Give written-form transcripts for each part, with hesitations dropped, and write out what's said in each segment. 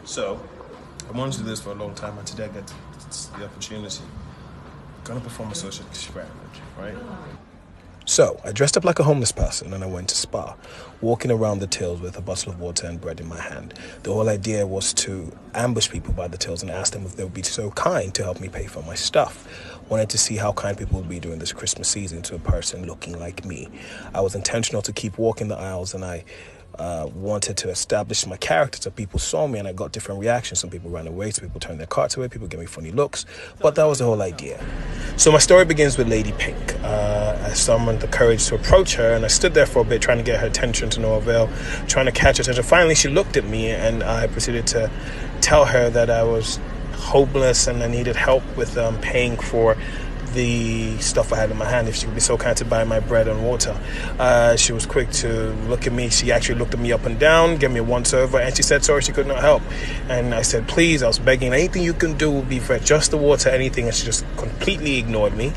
So, I wanted to do this for a long time, and today I get the opportunity. I'm gonna perform a social experiment, right? So, I dressed up like a homeless person and I went to Spa, walking around the tills with a bottle of water and bread in my hand. The whole idea was to ambush people by the tills and ask them if they would be so kind to help me pay for my stuff. Wanted to see how kind people would be during this Christmas season to a person looking like me. I was intentional to keep walking the aisles, and I wanted to establish my character so people saw me, and I got different reactions. Some people ran away, some people turned their carts away, people gave me funny looks, but that was the whole idea. So my story begins with Lady Pink. I summoned the courage to approach her, and I stood there for a bit trying to get her attention to no avail, trying to catch her attention. Finally, she looked at me, and I proceeded to tell her that I was hopeless and I needed help with paying for the stuff I had in my hand, if she would be so kind to buy my bread and water. She was quick to look at me. She actually looked at me up and down, gave me a once over, and she said sorry she could not help. And I said, please, I was begging, anything you can do will be for just the water, anything. And she just completely ignored me,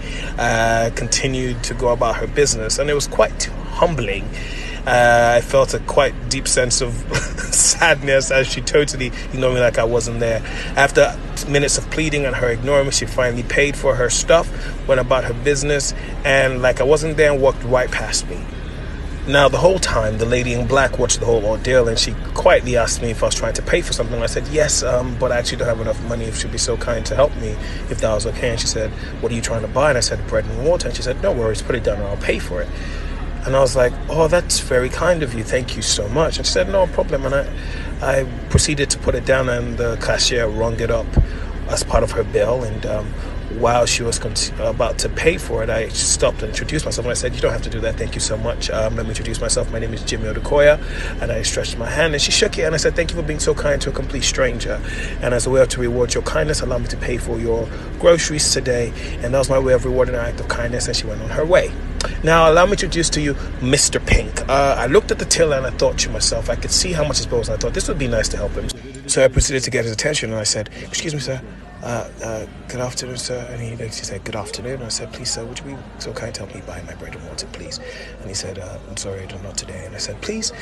continued to go about her business, and it was quite humbling. I felt a quite deep sense of sadness as she totally ignored me like I wasn't there. After minutes of pleading and her ignoring me, she finally paid for her stuff, went about her business, and like I wasn't there, and walked right past me. Now, the whole time, the lady in black watched the whole ordeal, and she quietly asked me if I was trying to pay for something. I said, yes, but I actually don't have enough money, if she'd be so kind to help me, if that was okay. And she said, what are you trying to buy? And I said, bread and water. And she said, no worries, put it down and I'll pay for it. And I was like, oh, that's very kind of you. Thank you so much. And she said, no problem. And I proceeded to put it down, and the cashier rung it up as part of her bill. And while she was about to pay for it, I stopped and introduced myself. And I said, you don't have to do that. Thank you so much. Let me introduce myself. My name is Jimmy Odukoya. And I stretched my hand, and she shook it. And I said, thank you for being so kind to a complete stranger. And as a way to reward your kindness, allow me to pay for your groceries today. And that was my way of rewarding her act of kindness. And she went on her way. Now, allow me to introduce to you Mr. Pink. I looked at the till and I thought to myself, I could see how much his bill was, and I thought this would be nice to help him. So I proceeded to get his attention, and I said, excuse me, sir. Good afternoon, sir. And he said, good afternoon. And I said, please, sir, would you be so kind to help me buy my bread and water, please? And he said, I'm sorry, not today. And I said, please,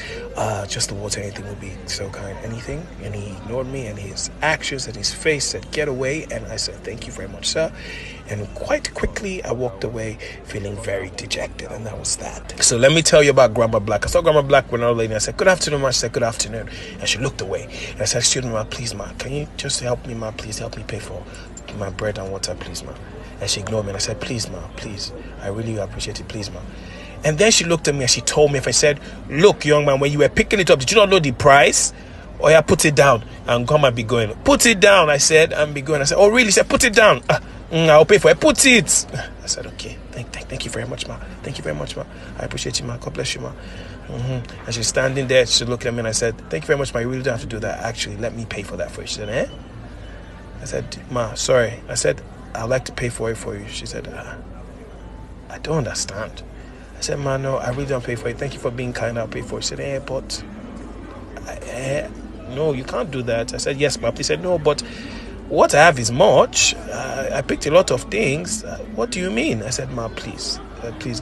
just the water, anything would be so kind. Anything? And he ignored me, and his actions and his face said, get away. And I said, thank you very much, sir. And quite quickly, I walked away feeling very dejected, and that was that. So let me tell you about Grandma Black. I saw Grandma Black with another lady, and I said, good afternoon, ma. She said, good afternoon. And she looked away. And I said, excuse me, ma, please, ma, can you just help me, ma, please help me pay for my bread and water, please, ma. And she ignored me, and I said, please, ma, please. I really appreciate it, please, ma. And then she looked at me and she told me, if I said, look, young man, when you were picking it up, did you not know the price? Oh, yeah, put it down. And come and be going. Put it down, I said, and be going. I said, oh, really? She said, put it down. I'll pay for it. Put it. I said, okay. Thank you very much, ma. Thank you very much, ma. I appreciate you, ma. God bless you, ma. And she's standing there. She looked at me and I said, thank you very much, ma. You really don't have to do that. Actually, let me pay for that for you. She said, eh? I said, ma, sorry. I said, I'd like to pay for it for you. She said, I don't understand. I said, ma, no, I really don't pay for it. Thank you for being kind. I'll pay for it. She said, but no, you can't do that. I said, yes, ma. She said, no, but what I have is much. I picked a lot of things. What do you mean? I said, ma, please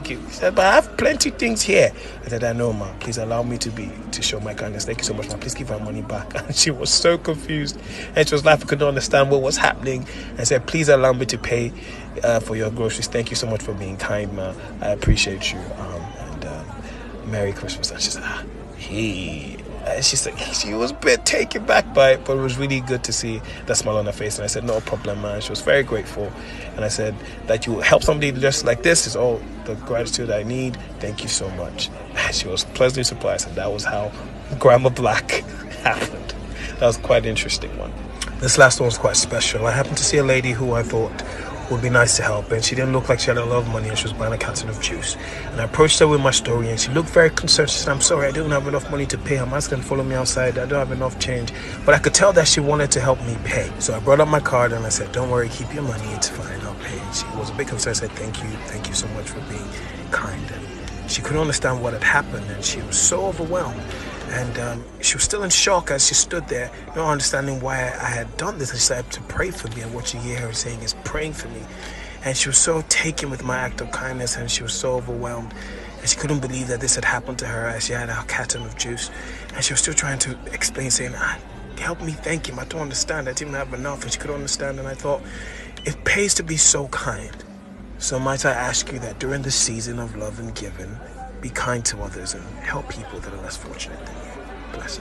give. She said, but I have plenty of things here. I said, I know, ma. Please allow me to show my kindness. Thank you so much, ma. Please give her money back. And she was so confused. And she was laughing, could not understand what was happening. I said, please allow me to pay for your groceries. Thank you so much for being kind, ma. I appreciate you. And Merry Christmas. And she said, hey. She said she was a bit taken back by it, but it was really good to see that smile on her face. And I said, no problem, man. She was very grateful. And I said, that you help somebody just like this is all the gratitude I need. Thank you so much. And she was pleasantly surprised, and that was how Grandma Black happened. That was quite an interesting one. This last one was quite special. I happened to see a lady who I thought would be nice to help, and she didn't look like she had a lot of money, and she was buying a carton of juice. And I approached her with my story, and she looked very concerned. She said, I'm sorry, I don't have enough money to pay. I'm asking her to follow me outside. I don't have enough change. But I could tell that she wanted to help me pay. So I brought up my card and I said, don't worry, keep your money, it's fine, I'll pay. And she was a bit concerned. I said, thank you so much for being kind. And she couldn't understand what had happened, and she was so overwhelmed. And she was still in shock as she stood there, not understanding why I had done this. And she said to pray for me, and what you hear her saying is praying for me. And she was so taken with my act of kindness, and she was so overwhelmed. And she couldn't believe that this had happened to her, as she had a carton of juice. And she was still trying to explain, saying, helped me thank him. I don't understand. I didn't have enough, and she could understand. And I thought, it pays to be so kind. So might I ask you that during the season of love and giving, be kind to others and help people that are less fortunate than you. Blessings.